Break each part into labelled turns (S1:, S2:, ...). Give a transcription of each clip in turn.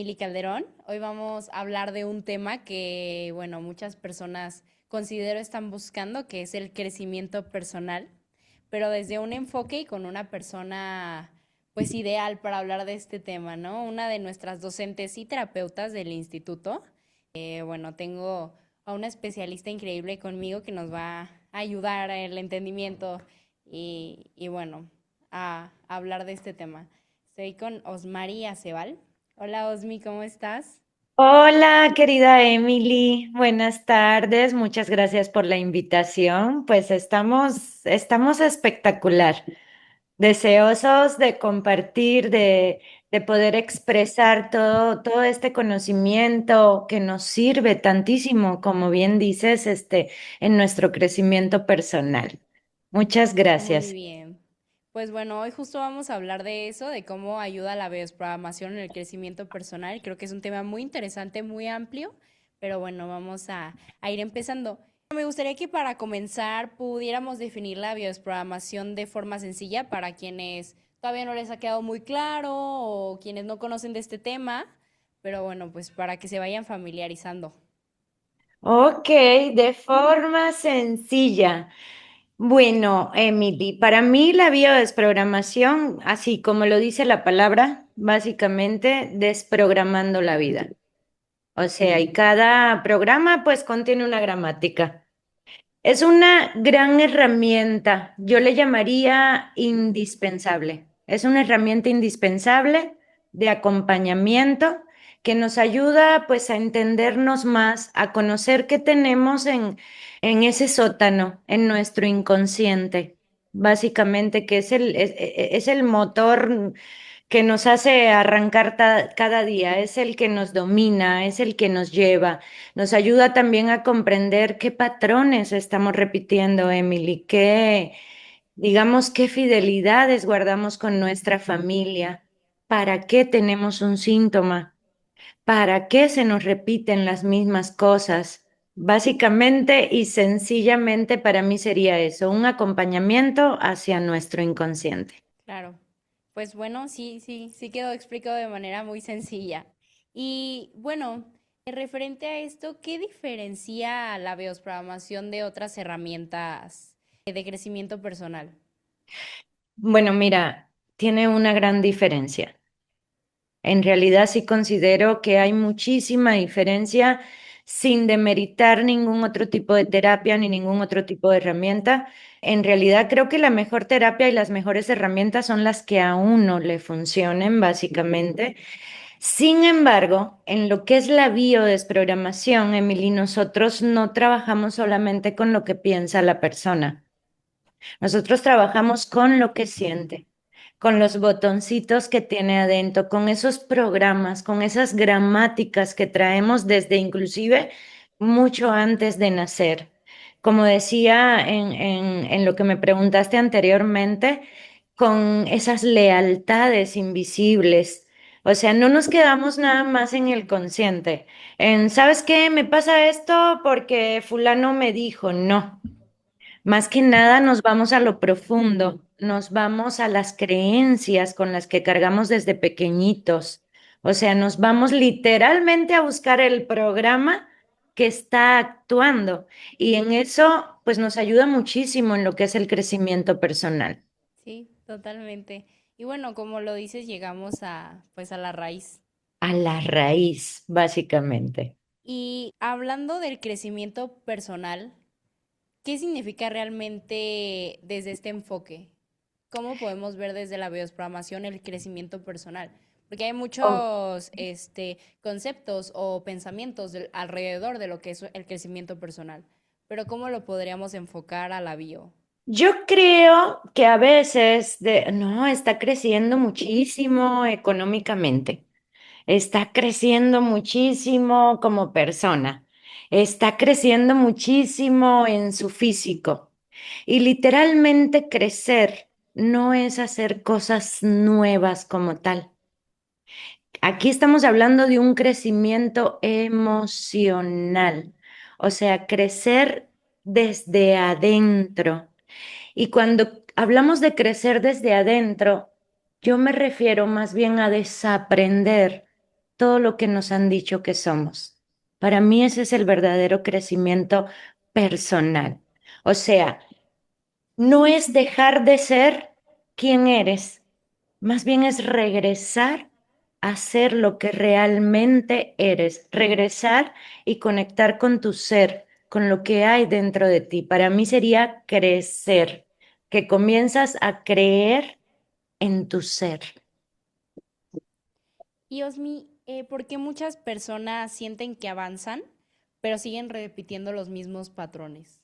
S1: Emily Calderón. Hoy vamos a hablar de un tema que, bueno, muchas personas considero están buscando, que es el crecimiento personal, pero desde un enfoque y con una persona, pues, ideal para hablar de este tema, ¿no? Una de nuestras docentes y terapeutas del instituto. Bueno, tengo a una especialista increíble conmigo que nos va a ayudar al entendimiento y bueno, a hablar de este tema. Estoy con Osmari Acebal. Hola Osmi, ¿cómo estás?
S2: Hola, querida Emily. Buenas tardes. Muchas gracias por la invitación. Pues estamos espectacular. Deseosos de compartir, de poder expresar todo este conocimiento que nos sirve tantísimo, como bien dices, en nuestro crecimiento personal. Muchas
S1: Muy
S2: gracias.
S1: bien. Pues bueno, hoy justo vamos a hablar de eso, de cómo ayuda la bioprogramación en el crecimiento personal. Creo que es un tema muy interesante, muy amplio, pero bueno, vamos a ir empezando. Me gustaría que para comenzar pudiéramos definir la bioprogramación de forma sencilla para quienes todavía no les ha quedado muy claro o quienes no conocen de este tema, pero bueno, pues para que se vayan familiarizando.
S2: Ok, de forma sencilla. Bueno, Emily, para mí la biodesprogramación, así como lo dice la palabra, básicamente desprogramando la vida. O sea, y cada programa pues contiene una gramática. Es una gran herramienta, yo le llamaría indispensable. Es una herramienta indispensable de acompañamiento que nos ayuda pues a entendernos más, a conocer qué tenemos en ese sótano, en nuestro inconsciente, básicamente, que es el motor que nos hace arrancar cada día, es el que nos domina, es el que nos lleva. Nos ayuda también a comprender qué patrones estamos repitiendo, Emily, digamos, qué fidelidades guardamos con nuestra familia, para qué tenemos un síntoma, para qué se nos repiten las mismas cosas. Básicamente y sencillamente para mí sería eso, un acompañamiento hacia nuestro inconsciente.
S1: Claro. Pues bueno, sí quedó explicado de manera muy sencilla. Y bueno, referente a esto, ¿qué diferencia la biosprogramación de otras herramientas de crecimiento personal?
S2: Bueno, mira, tiene una gran diferencia. En realidad sí considero que hay muchísima diferencia sin demeritar ningún otro tipo de terapia ni ningún otro tipo de herramienta. En realidad creo que la mejor terapia y las mejores herramientas son las que a uno le funcionen, básicamente. Sin embargo, en lo que es la biodesprogramación, Emily, nosotros no trabajamos solamente con lo que piensa la persona. Nosotros trabajamos con lo que siente, con los botoncitos que tiene adentro, con esos programas, con esas gramáticas que traemos desde inclusive mucho antes de nacer. Como decía en lo que me preguntaste anteriormente, con esas lealtades invisibles. O sea, no nos quedamos nada más en el consciente, ¿sabes qué? Me pasa esto porque fulano me dijo, no. Más que nada nos vamos a lo profundo, nos vamos a las creencias con las que cargamos desde pequeñitos. O sea, nos vamos literalmente a buscar el programa que está actuando y en eso pues nos ayuda muchísimo en lo que es el crecimiento personal.
S1: Sí, totalmente. Y bueno, como lo dices, llegamos a pues a la raíz.
S2: A la raíz, básicamente.
S1: Y hablando del crecimiento personal, ¿qué significa realmente desde este enfoque? ¿Cómo podemos ver desde la biosprogramación el crecimiento personal? Porque hay
S2: Oh,
S1: muchos conceptos o pensamientos alrededor de lo que es el crecimiento personal, pero ¿cómo lo podríamos enfocar a la bio?
S2: yo creo que a veces no, está creciendo muchísimo económicamente. Está creciendo muchísimo como persona, está creciendo muchísimo en su físico. Y literalmente crecer no es hacer cosas nuevas como tal. Aquí estamos hablando de un crecimiento emocional, o sea, crecer desde adentro. Y cuando hablamos de crecer desde adentro, yo me refiero más bien a desaprender todo lo que nos han dicho que somos. Para mí ese es el verdadero crecimiento personal. O sea, no es dejar de ser quien eres, más bien es regresar a ser lo que realmente eres, regresar y conectar con tu ser, con lo que hay dentro de ti. Para mí sería crecer, que comienzas a creer en tu ser.
S1: Y Osmi, ¿por qué muchas personas sienten que avanzan, pero siguen repitiendo los mismos patrones?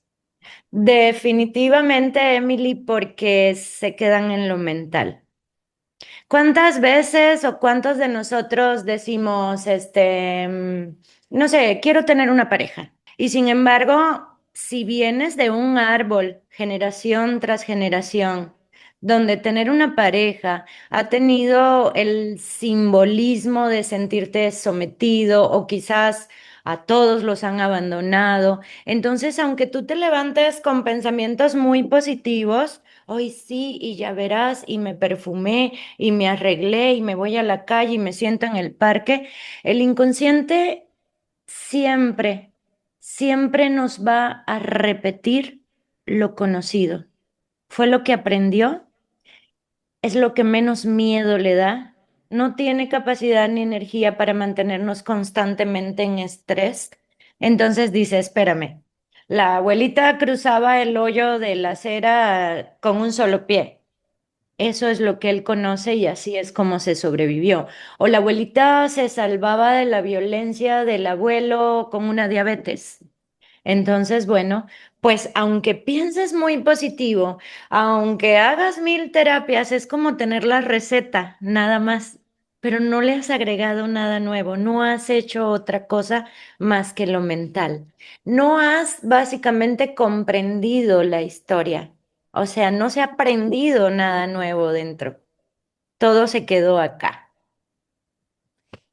S2: Definitivamente, Emily, porque se quedan en lo mental. ¿Cuántas veces o cuántos de nosotros decimos, no sé, quiero tener una pareja? Y sin embargo, si vienes de un árbol, generación tras generación, donde tener una pareja ha tenido el simbolismo de sentirte sometido o quizás a todos los han abandonado, entonces aunque tú te levantes con pensamientos muy positivos, hoy sí, y ya verás, y me perfumé, y me arreglé, y me voy a la calle, y me siento en el parque, el inconsciente siempre, siempre nos va a repetir lo conocido. Fue lo que aprendió, es lo que menos miedo le da. No tiene capacidad ni energía para mantenernos constantemente en estrés. Entonces dice, espérame, la abuelita cruzaba el hoyo de la acera con un solo pie. Eso es lo que él conoce y así es como se sobrevivió. O la abuelita se salvaba de la violencia del abuelo con una diabetes. Entonces, bueno, pues aunque pienses muy positivo, aunque hagas 1000 terapias, es como tener la receta, nada más, pero no le has agregado nada nuevo, no has hecho otra cosa más que lo mental. No has básicamente comprendido la historia, o sea, no se ha aprendido nada nuevo dentro, todo se quedó acá.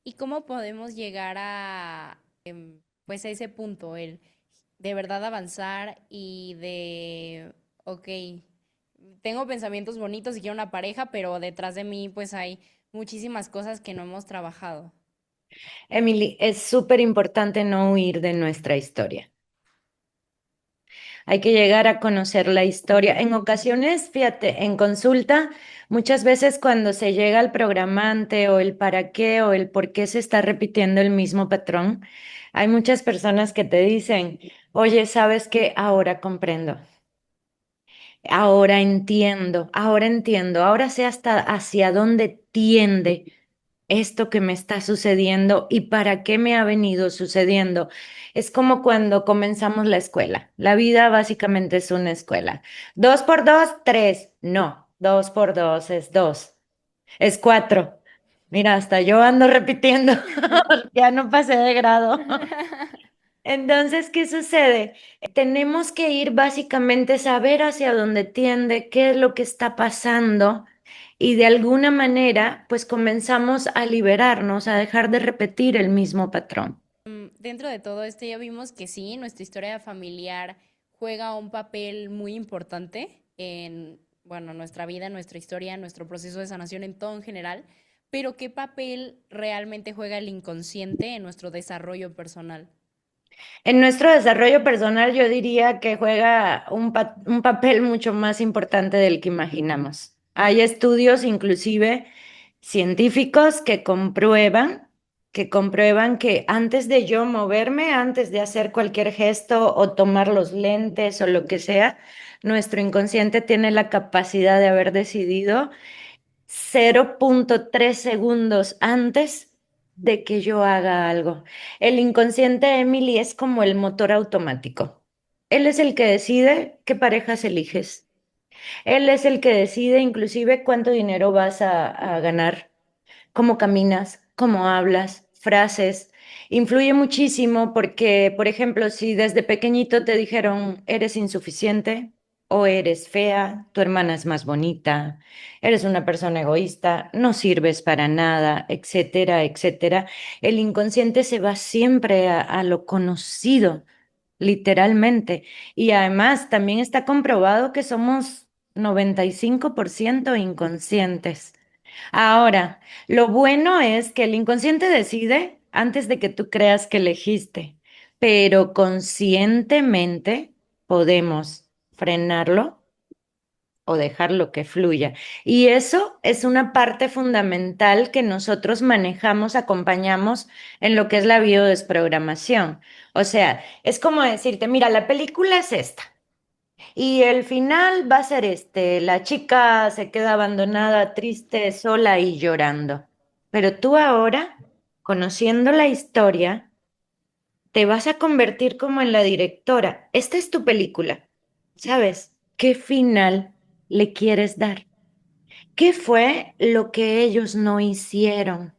S1: ¿Y cómo podemos llegar a, pues a ese punto, el de verdad avanzar y de, ok, tengo pensamientos bonitos y quiero una pareja, pero detrás de mí pues hay muchísimas cosas que no hemos trabajado?
S2: Emily, es súper importante no huir de nuestra historia. Hay que llegar a conocer la historia. En ocasiones, fíjate, en consulta, muchas veces cuando se llega al programante o el para qué o el por qué se está repitiendo el mismo patrón, hay muchas personas que te dicen, oye, ¿sabes qué? Ahora comprendo, ahora entiendo, ahora sé hasta hacia dónde tiende esto que me está sucediendo y para qué me ha venido sucediendo. Es como cuando comenzamos la escuela. La vida básicamente es una escuela. Dos por dos, tres. No, dos por dos es dos. Es cuatro. Mira, hasta yo ando repitiendo. Ya no pasé de grado. Entonces, ¿qué sucede? Tenemos que ir básicamente saber hacia dónde tiende, qué es lo que está pasando y de alguna manera, pues comenzamos a liberarnos, a dejar de repetir el mismo patrón.
S1: Dentro de todo esto ya vimos que sí, nuestra historia familiar juega un papel muy importante en, bueno, nuestra vida, nuestra historia, nuestro proceso de sanación en todo en general, pero ¿qué papel realmente juega el inconsciente en nuestro desarrollo personal?
S2: En nuestro desarrollo personal, yo diría que juega un papel mucho más importante del que imaginamos. Hay estudios, inclusive científicos, que comprueban que antes de yo moverme, antes de hacer cualquier gesto o tomar los lentes o lo que sea, nuestro inconsciente tiene la capacidad de haber decidido 0,3 segundos antes de que yo haga algo. El inconsciente, Emily, es como el motor automático. Él es el que decide qué parejas eliges. Él es el que decide inclusive cuánto dinero vas a ganar, cómo caminas, cómo hablas, frases. Influye muchísimo porque, por ejemplo, si desde pequeñito te dijeron eres insuficiente o eres fea, tu hermana es más bonita, eres una persona egoísta, no sirves para nada, etcétera, etcétera, el inconsciente se va siempre a lo conocido, literalmente. Y además también está comprobado que somos 95% inconscientes. Ahora, lo bueno es que el inconsciente decide antes de que tú creas que elegiste, pero conscientemente podemos frenarlo o dejarlo que fluya. Y eso es una parte fundamental que nosotros manejamos, acompañamos en lo que es la biodesprogramación. O sea, es como decirte, mira, la película es esta. Y el final va a ser este, la chica se queda abandonada, triste, sola y llorando. Pero tú ahora, conociendo la historia, te vas a convertir como en la directora. Esta es tu película. ¿Sabes qué final le quieres dar? ¿Qué fue lo que ellos no hicieron?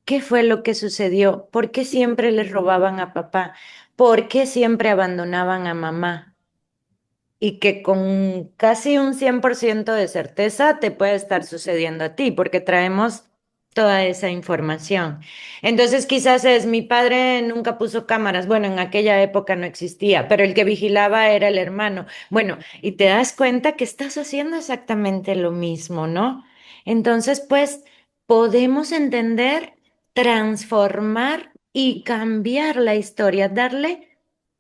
S2: ¿Qué fue lo que sucedió? ¿Por qué siempre les robaban a papá? ¿Por qué siempre abandonaban a mamá? Y que con casi un 100% de certeza te puede estar sucediendo a ti, porque traemos toda esa información. Entonces quizás es, mi padre nunca puso cámaras, bueno, en aquella época no existía, pero el que vigilaba era el hermano. Bueno, y te das cuenta que estás haciendo exactamente lo mismo, ¿no? Entonces, pues podemos entender, transformar y cambiar la historia, darle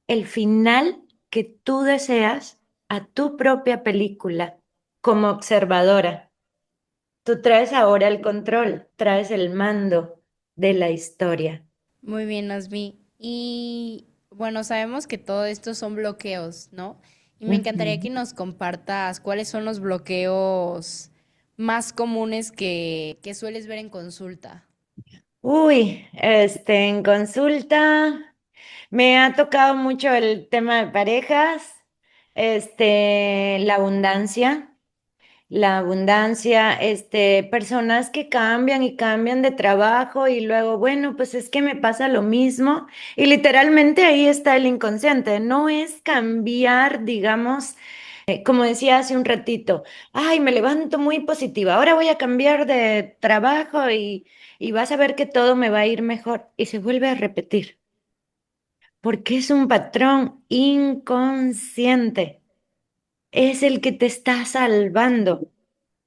S2: el final que tú deseas a tu propia película como observadora. Tú traes ahora el control, traes el mando de la historia.
S1: Muy bien, Asmi. Y bueno, sabemos que todo esto son bloqueos, ¿no? Y me encantaría que
S2: Ujú.
S1: nos compartas cuáles son los bloqueos más comunes que sueles ver en consulta.
S2: Uy, en consulta me ha tocado mucho el tema de parejas, la abundancia. La abundancia, personas que cambian y cambian de trabajo y luego, bueno, pues es que me pasa lo mismo. Y literalmente ahí está el inconsciente. No es cambiar, digamos, como decía hace un ratito, ay, me levanto muy positiva, ahora voy a cambiar de trabajo y vas a ver que todo me va a ir mejor. Y se vuelve a repetir, porque es un patrón inconsciente. Es el que te está salvando.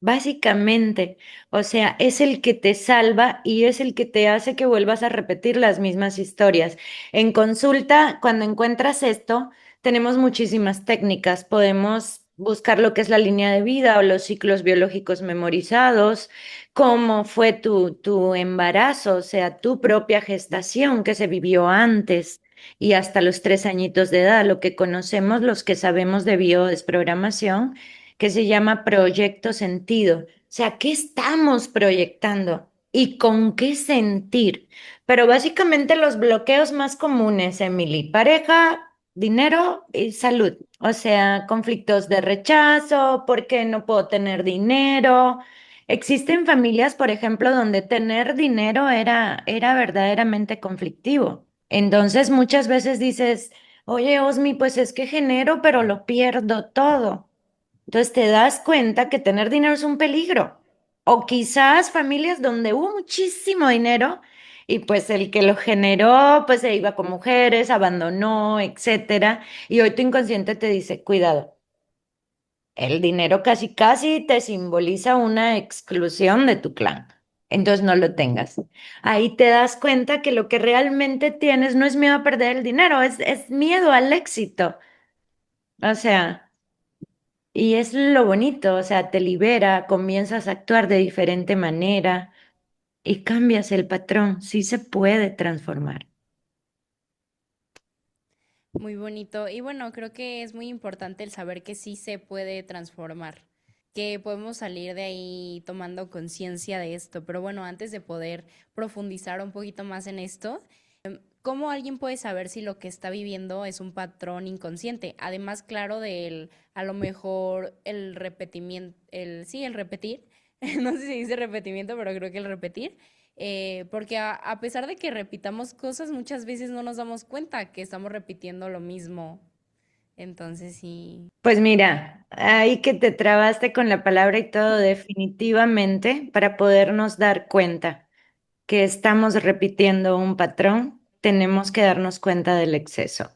S2: Básicamente, o sea, es el que te salva y es el que te hace que vuelvas a repetir las mismas historias. En consulta, cuando encuentras esto, tenemos muchísimas técnicas. Podemos buscar lo que es la línea de vida o los ciclos biológicos memorizados, cómo fue tu embarazo, o sea, tu propia gestación que se vivió antes y hasta los 3 añitos de edad, lo que conocemos los que sabemos de biodesprogramación que se llama Proyecto Sentido. O sea, ¿qué estamos proyectando y con qué sentir? Pero básicamente los bloqueos más comunes, Emily, pareja, dinero y salud. O sea, conflictos de rechazo, ¿por qué no puedo tener dinero? Existen familias, por ejemplo, donde tener dinero era verdaderamente conflictivo. Entonces, muchas veces dices, oye, Osmi, pues es que genero, pero lo pierdo todo. Entonces te das cuenta que tener dinero es un peligro. O quizás familias donde hubo muchísimo dinero y pues el que lo generó pues se iba con mujeres, abandonó, etcétera. Y hoy tu inconsciente te dice, cuidado, el dinero casi casi te simboliza una exclusión de tu clan. Entonces no lo tengas. Ahí te das cuenta que lo que realmente tienes no es miedo a perder el dinero, es miedo al éxito. O sea... Y es lo bonito, o sea, te libera, comienzas a actuar de diferente manera y cambias el patrón, sí se puede transformar.
S1: Muy bonito. Y bueno, creo que es muy importante el saber que sí se puede transformar, que podemos salir de ahí tomando conciencia de esto. Pero bueno, antes de poder profundizar un poquito más en esto, ¿cómo alguien puede saber si lo que está viviendo es un patrón inconsciente? Además, claro, del a lo mejor el repetimiento, sí, el repetir, no sé si dice repetimiento, pero creo que el repetir, porque a pesar de que repitamos cosas, muchas veces no nos damos cuenta que estamos repitiendo lo mismo. Entonces, sí.
S2: Pues mira, ahí que te trabaste con la palabra y todo, definitivamente, para podernos dar cuenta que estamos repitiendo un patrón, tenemos que darnos cuenta del exceso.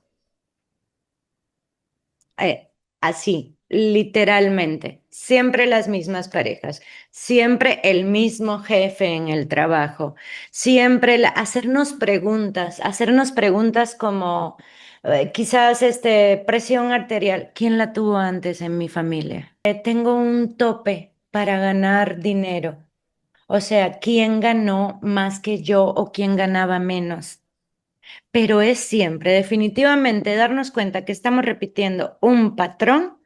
S2: Así, literalmente, siempre las mismas parejas, siempre el mismo jefe en el trabajo, siempre hacernos preguntas como quizás presión arterial, ¿quién la tuvo antes en mi familia? Tengo un tope para ganar dinero, o sea, ¿quién ganó más que yo o quién ganaba menos? Pero es siempre, definitivamente, darnos cuenta que estamos repitiendo un patrón.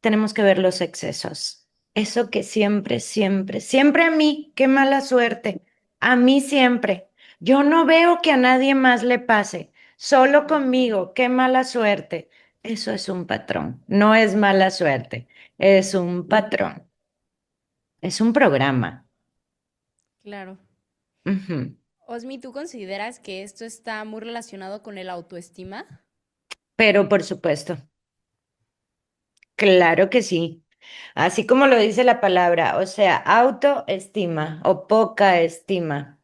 S2: Tenemos que ver los excesos. Eso que siempre, siempre, siempre a mí, qué mala suerte. A mí siempre. Yo no veo que a nadie más le pase. Solo conmigo, qué mala suerte. Eso es un patrón. No es mala suerte. Es un patrón. Es un programa.
S1: Claro.
S2: Ujú.
S1: Osmi, ¿tú consideras que esto está muy relacionado con el autoestima?
S2: Pero por supuesto, claro que sí. Así como lo dice la palabra, o sea, autoestima o poca estima.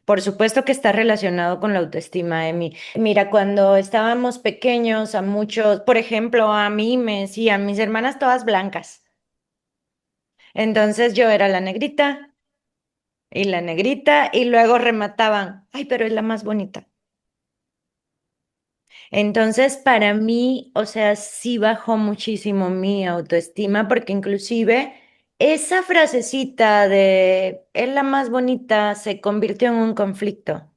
S2: Por supuesto que está relacionado con la autoestima, Emi. Mira, cuando estábamos pequeños, a muchos, por ejemplo, a mí me decían mis hermanas todas blancas. Entonces yo era la negrita, y luego remataban, ay, pero es la más bonita. Entonces, para mí, o sea, sí bajó muchísimo mi autoestima, porque inclusive esa frasecita de es la más bonita se convirtió en un conflicto.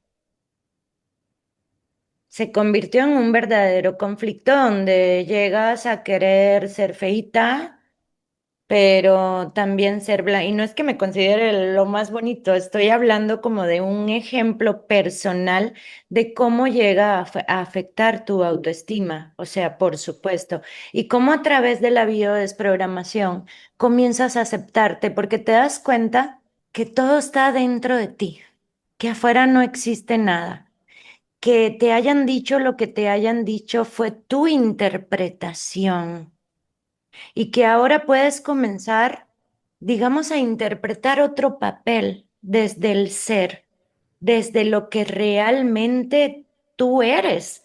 S2: Se convirtió en un verdadero conflicto donde llegas a querer ser feita, pero también ser blanca. Y no es que me considere lo más bonito, estoy hablando como de un ejemplo personal de cómo llega a afectar tu autoestima, o sea, por supuesto, y cómo a través de la biodesprogramación comienzas a aceptarte porque te das cuenta que todo está dentro de ti, que afuera no existe nada, que te hayan dicho lo que te hayan dicho fue tu interpretación y que ahora puedes comenzar, digamos, a interpretar otro papel desde el ser, desde lo que realmente tú eres.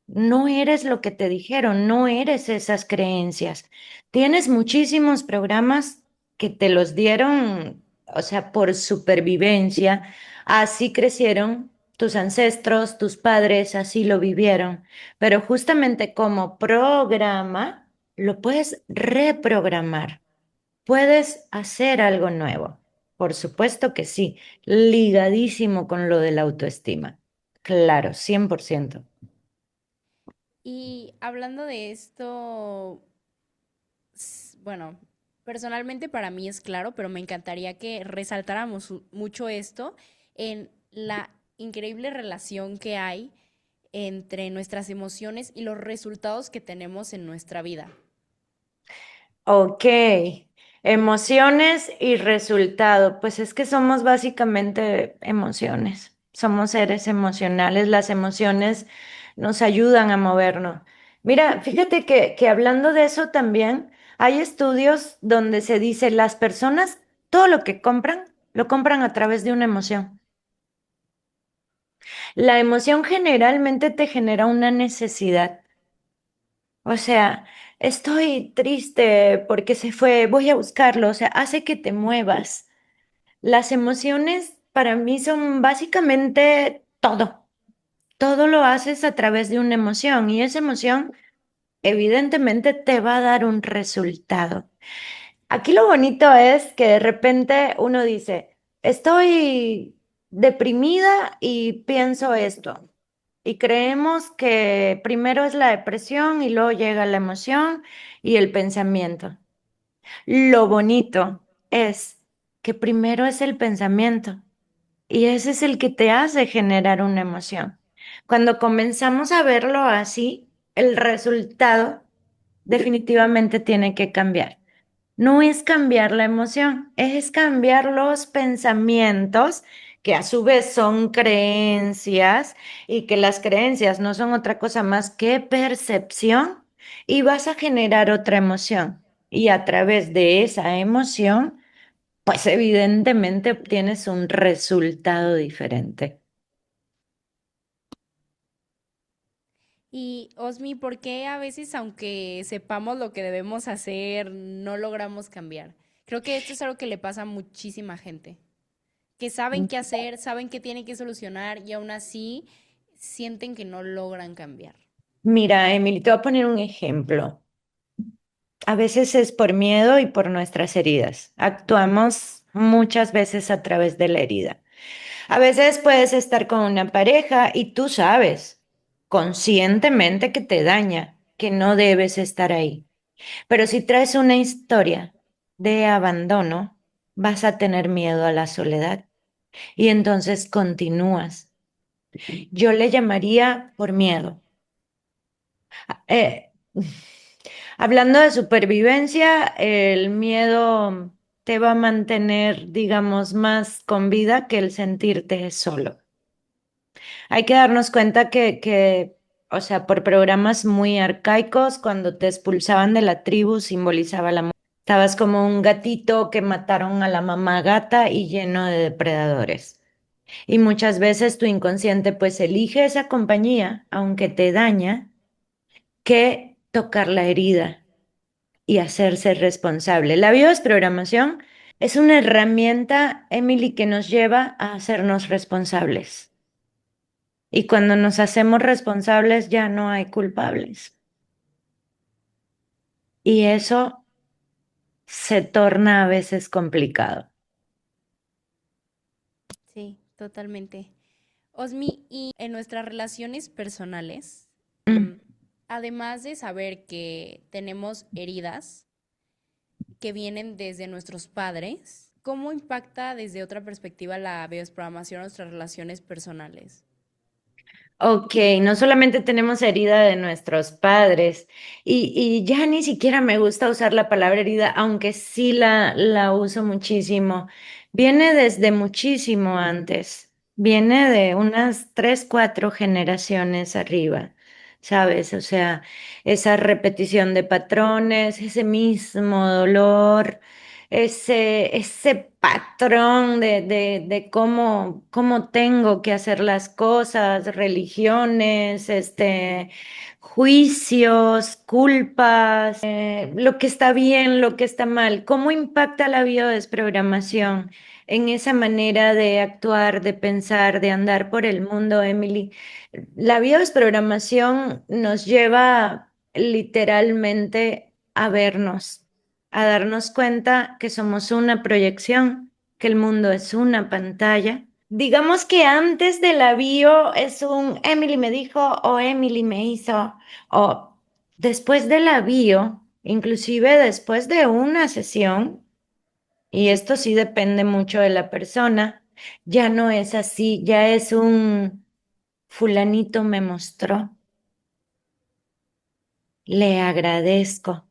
S2: No eres lo que te dijeron, no eres esas creencias. Tienes muchísimos programas que te los dieron, o sea, por supervivencia. Así crecieron tus ancestros, tus padres, así lo vivieron. Pero justamente como programa, lo puedes reprogramar. Puedes hacer algo nuevo. Por supuesto que sí, ligadísimo con lo de la autoestima. Claro, 100%.
S1: Y hablando de esto, bueno, personalmente para mí es claro, pero me encantaría que resaltáramos mucho esto en la increíble relación que hay entre nuestras emociones y los resultados que tenemos en nuestra vida.
S2: Ok, emociones y resultado. Pues es que somos básicamente emociones. Somos seres emocionales. Las emociones nos ayudan a movernos. Mira, fíjate que hablando de eso también, hay estudios donde se dice las personas, todo lo que compran, lo compran a través de una emoción. La emoción generalmente te genera una necesidad. O sea, estoy triste porque se fue, voy a buscarlo, o sea, hace que te muevas. Las emociones para mí son básicamente todo. Todo lo haces a través de una emoción y esa emoción evidentemente te va a dar un resultado. Aquí lo bonito es que de repente uno dice, estoy deprimida y pienso esto. Y creemos que primero es la depresión y luego llega la emoción y el pensamiento. Lo bonito es que primero es el pensamiento y ese es el que te hace generar una emoción. Cuando comenzamos a verlo así, el resultado definitivamente tiene que cambiar. No es cambiar la emoción, es cambiar los pensamientos, que a su vez son creencias, y que las creencias no son otra cosa más que percepción, y vas a generar otra emoción. Y a través de esa emoción, pues evidentemente obtienes un resultado diferente.
S1: Y Osmi, ¿por qué a veces, aunque sepamos lo que debemos hacer, no logramos cambiar? Creo que esto es algo que le pasa a muchísima gente, que saben qué hacer, saben qué tienen que solucionar y aún así sienten que no logran cambiar.
S2: Mira, Emily, te voy a poner un ejemplo. A veces es por miedo y por nuestras heridas. Actuamos muchas veces a través de la herida. A veces puedes estar con una pareja y tú sabes conscientemente que te daña, que no debes estar ahí. Pero si traes una historia de abandono, vas a tener miedo a la soledad y entonces continúas. Yo le llamaría por miedo. Eh, Hablando de supervivencia, el miedo te va a mantener, digamos, más con vida que el sentirte solo. Hay que darnos cuenta o sea, por programas muy arcaicos, cuando te expulsaban de la tribu, simbolizaba la muerte. Estabas como un gatito que mataron a la mamá gata y lleno de depredadores. Y muchas veces tu inconsciente pues elige esa compañía, aunque te daña, que tocar la herida y hacerse responsable. La biodesprogramación es una herramienta, Emily, que nos lleva a hacernos responsables. Y cuando nos hacemos responsables ya no hay culpables. Y eso se torna a veces complicado.
S1: Sí, totalmente. Osmi, y en nuestras relaciones personales,
S2: Mm.
S1: además de saber que tenemos heridas que vienen desde nuestros padres, ¿cómo impacta desde otra perspectiva la biodesprogramación a nuestras relaciones personales?
S2: Ok, no solamente tenemos herida de nuestros padres, y ya ni siquiera me gusta usar la palabra herida, aunque sí la uso muchísimo. Viene desde muchísimo antes, viene de unas 3, 4 generaciones arriba, ¿sabes? O sea, esa repetición de patrones, ese mismo dolor, ese patrón de cómo tengo que hacer las cosas, religiones, juicios, culpas, lo que está bien, lo que está mal. ¿Cómo impacta la biodesprogramación en esa manera de actuar, de pensar, de andar por el mundo, Emily? La biodesprogramación nos lleva literalmente a vernos, a darnos cuenta que somos una proyección, que el mundo es una pantalla. Digamos que antes de la bio es un Emily me dijo o Emily me hizo, o después de la bio, inclusive después de una sesión, y esto sí depende mucho de la persona, ya no es así, ya es un fulanito me mostró, le agradezco,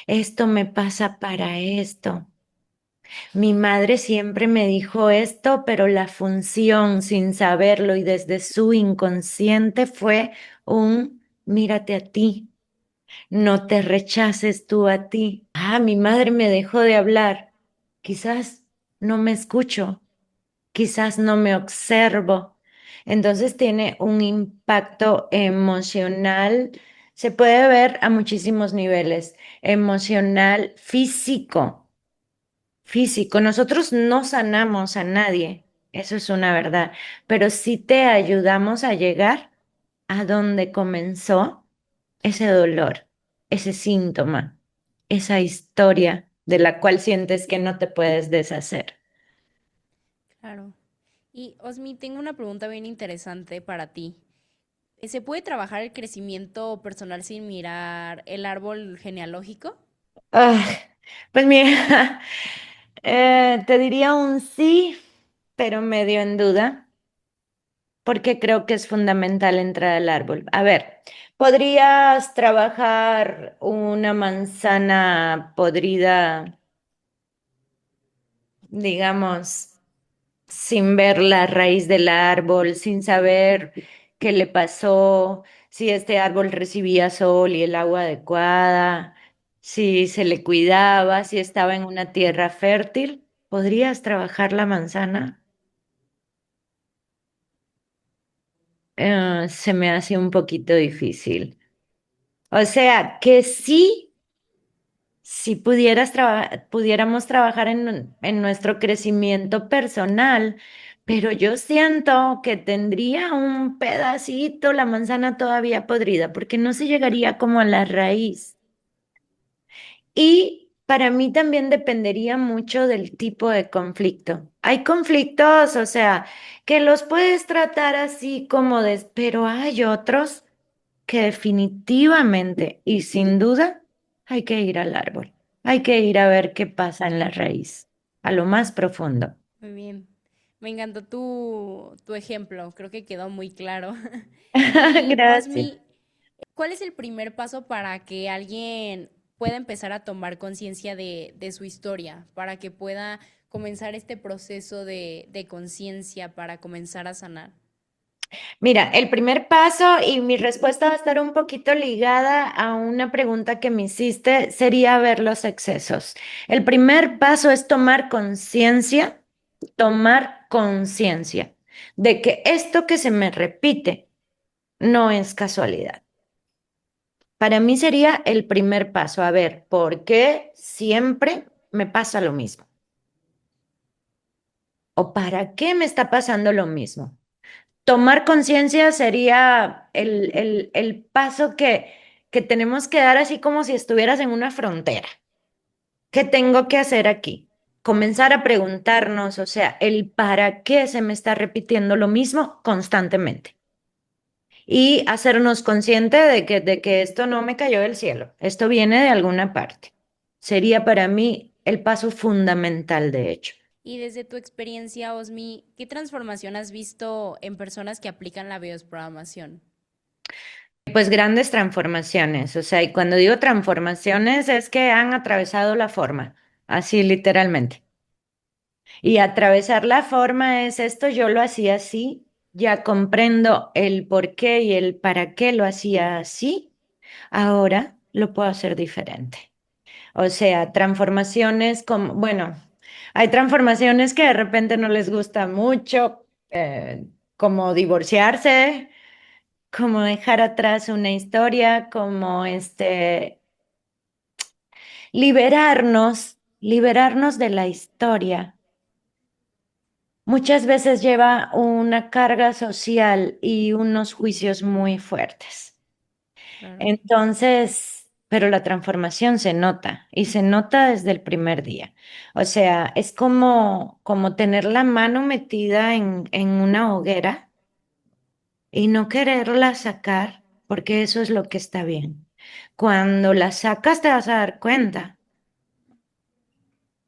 S2: esto me pasa para esto. Mi madre siempre me dijo esto, pero la función, sin saberlo y desde su inconsciente, fue un mírate a ti, no te rechaces tú a ti. Ah, mi madre me dejó de hablar. Quizás no me escucho, quizás no me observo. Entonces tiene un impacto emocional. Se puede ver a muchísimos niveles, emocional, físico. Nosotros no sanamos a nadie, eso es una verdad, pero sí te ayudamos a llegar a donde comenzó ese dolor, ese síntoma, esa historia de la cual sientes que no te puedes deshacer.
S1: Claro. Y Osmi, tengo una pregunta bien interesante para ti. ¿Se puede trabajar el crecimiento personal sin mirar el árbol genealógico?
S2: Ah, pues mira, te diría un sí, pero medio en duda, porque creo que es fundamental entrar al árbol. A ver, ¿podrías trabajar una manzana podrida, digamos, sin ver la raíz del árbol, sin saber qué le pasó, si este árbol recibía sol y el agua adecuada, si se le cuidaba, si estaba en una tierra fértil? ¿Podrías trabajar la manzana? se me hace un poquito difícil. O sea, que sí, si pudiéramos trabajar en nuestro crecimiento personal, pero yo siento que tendría un pedacito la manzana todavía podrida, porque no se llegaría como a la raíz. Y para mí también dependería mucho del tipo de conflicto. Hay conflictos, o sea, que los puedes tratar así como de, pero hay otros que definitivamente y sin duda hay que ir al árbol. Hay que ir a ver qué pasa en la raíz, a lo más profundo.
S1: Muy bien. Me encantó tu ejemplo, creo que quedó muy claro. Y
S2: Gracias.
S1: Osmi, ¿cuál es el primer paso para que alguien pueda empezar a tomar conciencia de su historia, para que pueda comenzar este proceso de conciencia, para comenzar a sanar?
S2: Mira, el primer paso y mi respuesta va a estar un poquito ligada a una pregunta que me hiciste, sería ver los excesos. El primer paso es tomar conciencia de que esto que se me repite no es casualidad. Para mí sería el primer paso, a ver, ¿por qué siempre me pasa lo mismo? ¿O para qué me está pasando lo mismo? Tomar conciencia sería el paso que tenemos que dar así como si estuvieras en una frontera. ¿Qué tengo que hacer aquí? Comenzar a preguntarnos, o sea, el para qué se me está repitiendo lo mismo constantemente. Y hacernos consciente de que esto no me cayó del cielo, esto viene de alguna parte. Sería para mí el paso fundamental, de hecho.
S1: Y desde tu experiencia, Osmi, ¿qué transformación has visto en personas que aplican la biosprogramación?
S2: Pues grandes transformaciones, o sea, y cuando digo transformaciones es que han atravesado la forma, así literalmente. Y atravesar la forma es esto, yo lo hacía así, ya comprendo el por qué y el para qué lo hacía así, ahora lo puedo hacer diferente. O sea, transformaciones como, bueno, hay transformaciones que de repente no les gusta mucho, como divorciarse, como dejar atrás una historia, como liberarnos de la historia. Muchas veces lleva una carga social y unos juicios muy fuertes.
S1: Claro.
S2: Entonces, pero la transformación se nota y se nota desde el primer día. O sea, es como tener la mano metida en una hoguera y no quererla sacar porque eso es lo que está bien. Cuando la sacas te vas a dar cuenta.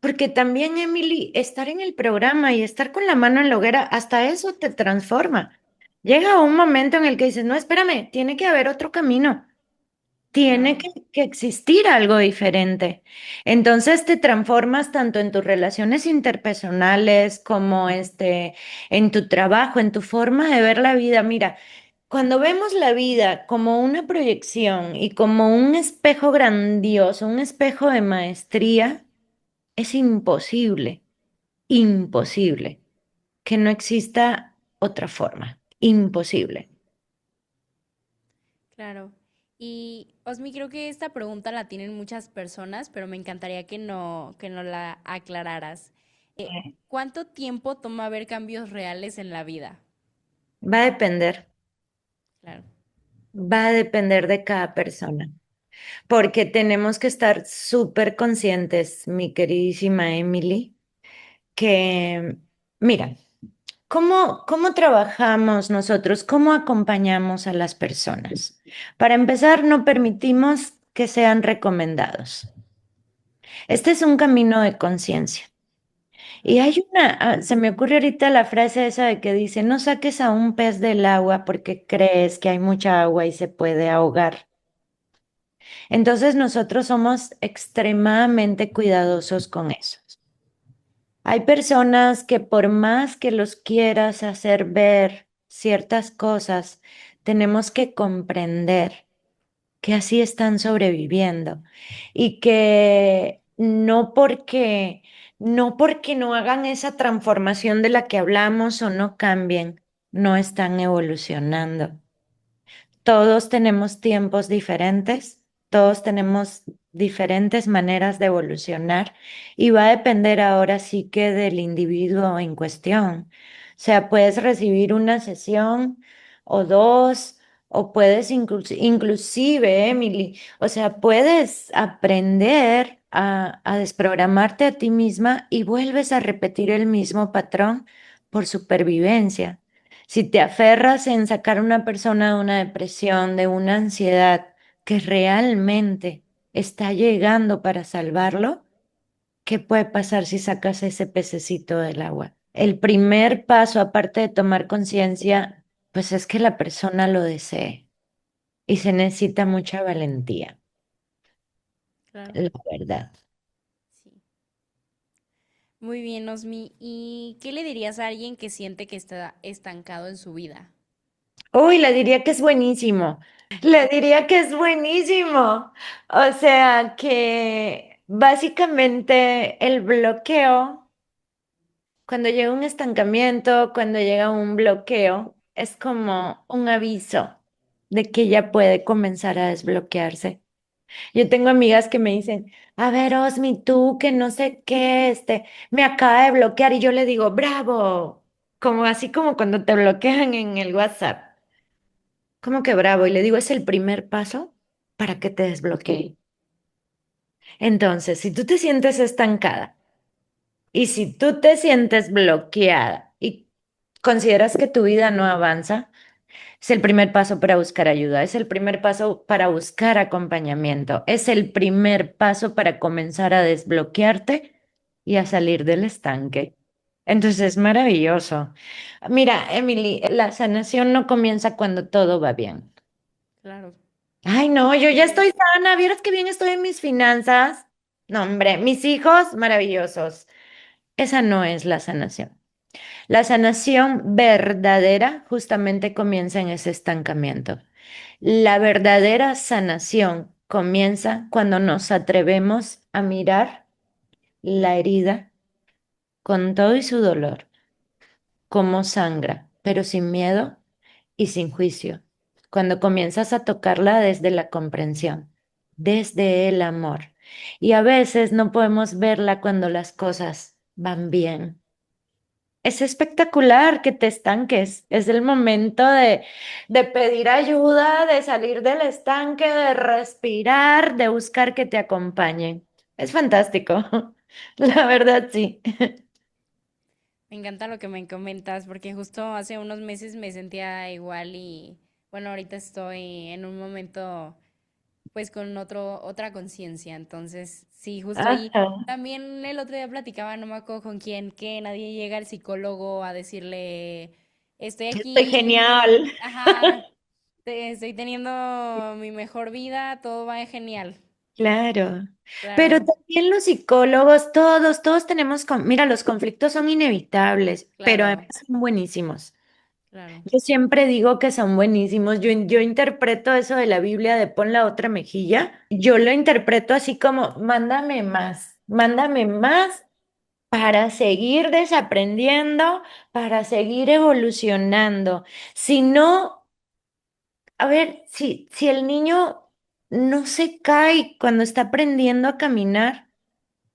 S2: Porque también, Emily, estar en el programa y estar con la mano en la hoguera, hasta eso te transforma. Llega un momento en el que dices, no, espérame, tiene que haber otro camino. Tiene
S1: Claro.
S2: que existir algo diferente. Entonces te transformas tanto en tus relaciones interpersonales como en tu trabajo, en tu forma de ver la vida. Mira, cuando vemos la vida como una proyección y como un espejo grandioso, un espejo de maestría, es imposible, imposible que no exista otra forma. Imposible.
S1: Claro. Y Osmi, creo que esta pregunta la tienen muchas personas, pero me encantaría que no la aclararas. ¿Cuánto tiempo toma ver cambios reales en la vida?
S2: Va a depender.
S1: Claro.
S2: Va a depender de cada persona, porque tenemos que estar súper conscientes, mi queridísima Emily, que, mira, ¿cómo trabajamos nosotros? ¿Cómo acompañamos a las personas? Para empezar, no permitimos que sean recomendados. Este es un camino de conciencia. Y
S1: Claro.
S2: hay se me ocurre ahorita la frase esa de que dice, no saques a un pez del agua porque crees que hay mucha agua y se puede ahogar. Entonces nosotros somos extremadamente cuidadosos con eso. Hay personas que por más que los quieras hacer ver ciertas cosas, tenemos que comprender que así están sobreviviendo y que no porque no hagan esa transformación de la que hablamos o no cambien. no están evolucionando. Todos tenemos tiempos diferentes, todos tenemos diferentes maneras de evolucionar y va a depender ahora sí que del individuo en cuestión. O sea, puedes recibir una sesión o dos, o puedes inclusive, Emily, o sea, puedes aprender a desprogramarte a ti misma y vuelves a repetir el mismo patrón por supervivencia. Si te aferras en sacar a una persona de una depresión, de una ansiedad que realmente está llegando para salvarlo, ¿qué puede pasar si sacas ese pececito del agua? El primer paso, aparte de tomar conciencia, pues es que la persona lo desee y se necesita mucha valentía,
S1: Claro.
S2: la verdad.
S1: Sí. Muy bien, Osmi. ¿Y qué le dirías a alguien que siente que está estancado en su vida?
S2: Uy, le diría que es buenísimo. Le diría que es buenísimo. O sea, que básicamente el bloqueo, cuando llega un estancamiento, cuando llega un bloqueo, es como un aviso de que ya puede comenzar a desbloquearse. Yo tengo amigas que me dicen, a ver, Osmi, tú que no sé qué, me acaba de bloquear y yo le digo, bravo, como así como cuando te bloquean en el WhatsApp. ¿Cómo que bravo? Y le digo, es el primer paso para que te desbloquee. Entonces, si tú te sientes estancada y si tú te sientes bloqueada y consideras que tu vida no avanza, es el primer paso para buscar ayuda, es el primer paso para buscar acompañamiento, es el primer paso para comenzar a desbloquearte y a salir del estanque. Entonces, es maravilloso. Mira, Emily, la sanación no comienza cuando todo va bien.
S1: Claro.
S2: Ay, no, yo ya
S1: Sí.
S2: estoy sana. ¿Vieras qué bien estoy en mis finanzas? No, hombre, mis hijos maravillosos. Esa no es la sanación. La sanación verdadera justamente comienza en ese estancamiento. La verdadera sanación comienza cuando nos atrevemos a mirar la herida con todo y su dolor, como sangra, pero sin miedo y sin juicio. Cuando comienzas a tocarla desde la comprensión, desde el amor. Y a veces no podemos verla cuando las cosas van bien. Es espectacular que te estanques. Es el momento de pedir ayuda, de salir del estanque, de respirar, de buscar que te acompañen. Es fantástico. La verdad, sí.
S1: Me encanta lo que me comentas porque justo hace unos meses me sentía igual y bueno, ahorita estoy en un momento pues con otra conciencia. Entonces, sí, justo ahí.
S2: Ajá.
S1: También el otro día platicaba, no me acuerdo con quién, que nadie llega al psicólogo a decirle, estoy
S2: Estoy
S1: aquí,
S2: genial.
S1: ajá, estoy teniendo mi mejor vida, todo va genial.
S2: Claro, pero
S1: Claro,
S2: también los psicólogos, todos tenemos, mira, los conflictos son inevitables, pero además
S1: claro,
S2: son buenísimos.
S1: claro,
S2: Yo siempre digo que son buenísimos. Yo interpreto eso de la Biblia de pon la otra mejilla. Yo lo interpreto así como, mándame más para seguir desaprendiendo, para seguir evolucionando. Si no, a ver, si el niño no se cae cuando está aprendiendo a caminar,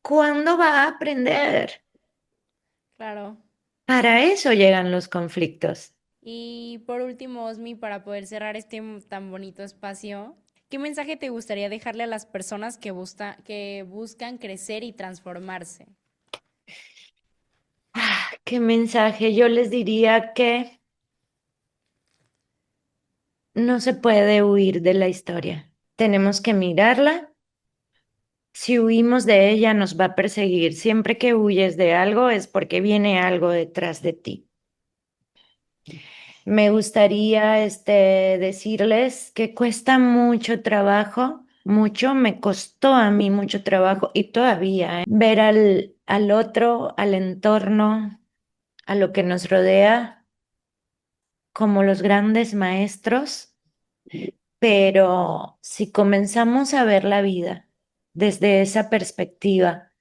S2: ¿cuándo va a aprender?
S1: claro.
S2: Para eso llegan los conflictos.
S1: Y por último, Osmi, para poder cerrar este tan bonito espacio, ¿qué mensaje te gustaría dejarle a las personas que buscan crecer y transformarse?
S2: ¿Qué mensaje? Yo les diría que no se puede huir de la historia. Tenemos que mirarla. Si huimos de ella, nos va a perseguir. Siempre que huyes de algo es porque viene algo detrás de ti. Me gustaría decirles que cuesta mucho trabajo, mucho, me costó a mí mucho trabajo y todavía, ver al otro, al entorno, a lo que nos rodea como los grandes maestros, pero si comenzamos a ver la vida desde esa perspectiva,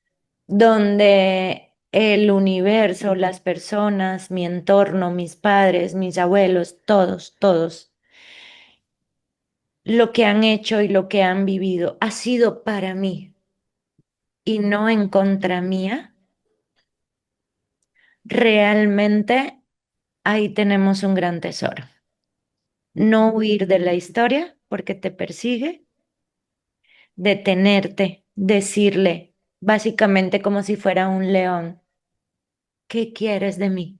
S2: donde el universo, las personas, mi entorno, mis padres, mis abuelos, todos, todos, lo que han hecho y lo que han vivido ha sido para mí y no en contra mía, realmente ahí tenemos un gran tesoro. No huir de la historia porque te persigue, detenerte, decirle, básicamente como si fuera un león, ¿qué quieres de mí?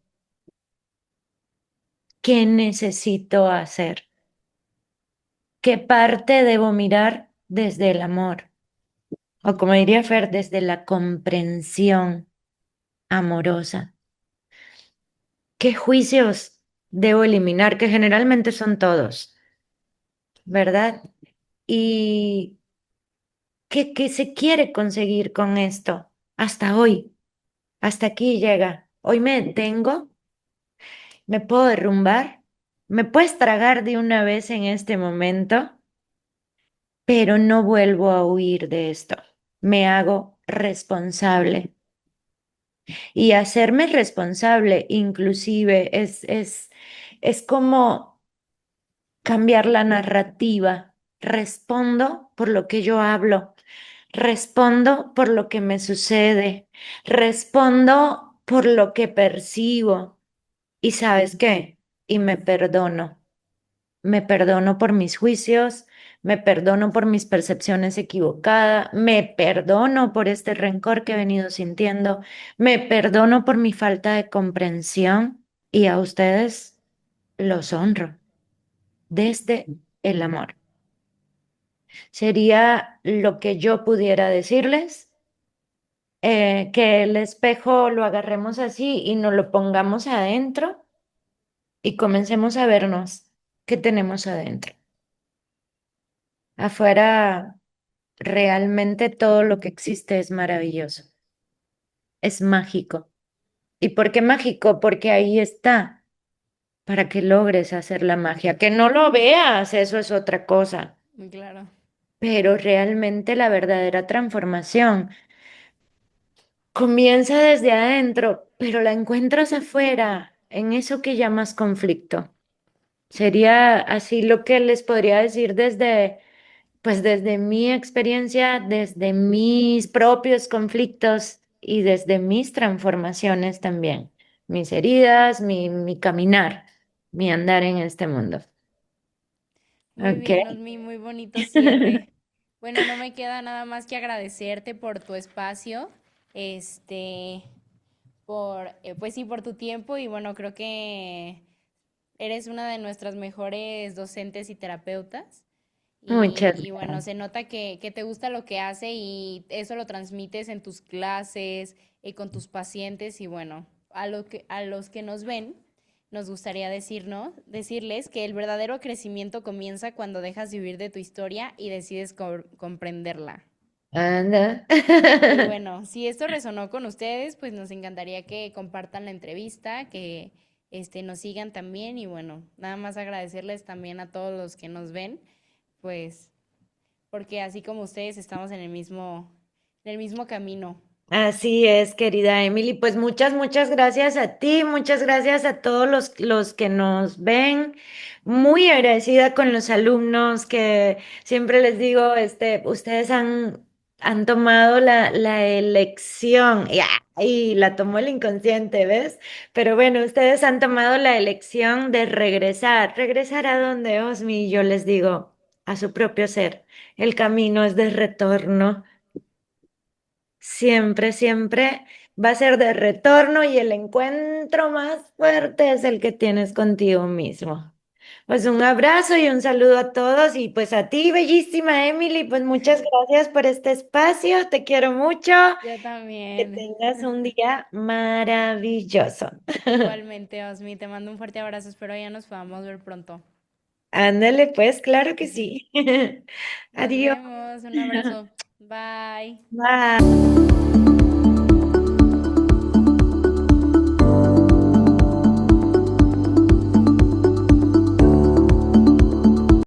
S2: ¿Qué necesito hacer? ¿Qué parte debo mirar desde el amor? O como diría Fer, desde la comprensión amorosa. ¿Qué juicios debo eliminar? Que generalmente son todos, ¿verdad? ¿Y qué se quiere conseguir con esto? Hasta hoy, hasta aquí llega. Hoy me detengo, me puedo derrumbar, me puedes tragar de una vez en este momento, pero no vuelvo a huir de esto. Me hago responsable. Y hacerme responsable inclusive es como cambiar la narrativa. Respondo por lo que yo hablo, respondo por lo que me sucede, respondo por lo que percibo. ¿Y sabes qué? Y me perdono por mis juicios, me perdono por mis percepciones equivocadas, me perdono por este rencor que he venido sintiendo, me perdono por mi falta de comprensión y a ustedes los honro desde el amor. Sería lo que yo pudiera decirles, que el espejo lo agarremos así y nos lo pongamos adentro y comencemos a vernos qué tenemos adentro. Afuera, realmente todo lo que existe es maravilloso, es mágico. ¿Y por qué mágico? Porque ahí está, para que logres hacer la magia. Que no lo veas, eso es otra cosa.
S1: Muy claro.
S2: Pero realmente la verdadera transformación comienza desde adentro, pero la encuentras afuera, en eso que llamas conflicto. Sería así lo que les podría decir desde, pues desde mi experiencia, desde mis propios conflictos y desde mis transformaciones también, mis heridas, mi caminar, mi andar en este mundo.
S1: Muy
S2: Ok.
S1: bien, Osmi, muy bonito cierre. Bueno, no me queda nada más que agradecerte por tu espacio, este, pues sí, por tu tiempo y bueno, creo que eres una de nuestras mejores docentes y terapeutas.
S2: Muchas
S1: Y bueno,
S2: gracias.
S1: se nota que te gusta lo que hace y eso lo transmites en tus clases y con tus pacientes. Y bueno, a los que nos ven, nos gustaría decirles que el verdadero crecimiento comienza cuando dejas de huir de tu historia y decides comprenderla.
S2: Anda.
S1: Y bueno, si esto resonó con ustedes, pues nos encantaría que compartan la entrevista, que nos sigan también y bueno, nada más agradecerles también a todos los que nos ven, pues porque así como ustedes estamos en el mismo camino.
S2: Así es, querida Emily. Pues muchas gracias a ti, muchas gracias a todos los que nos ven. Muy agradecida con los alumnos que siempre les digo, ustedes han tomado la elección, y la tomó el inconsciente, ¿ves? Pero bueno, ustedes han tomado la elección de regresar. ¿Regresar a dónde, Osmi? Y yo les digo, a su propio ser. El camino es de retorno. Siempre, siempre va a ser de retorno y el encuentro más fuerte es el que tienes contigo mismo. Pues un abrazo y un saludo a todos y pues a ti, bellísima Emily, pues muchas gracias por este espacio, te quiero mucho,
S1: Yo
S2: que
S1: también.
S2: tengas un día maravilloso.
S1: Igualmente, Osmi, te mando un fuerte abrazo. Espero ya nos podamos ver pronto.
S2: Ándale, pues, claro que sí.
S1: Nos
S2: Adiós.
S1: vemos. Un abrazo. Bye.
S2: Bye.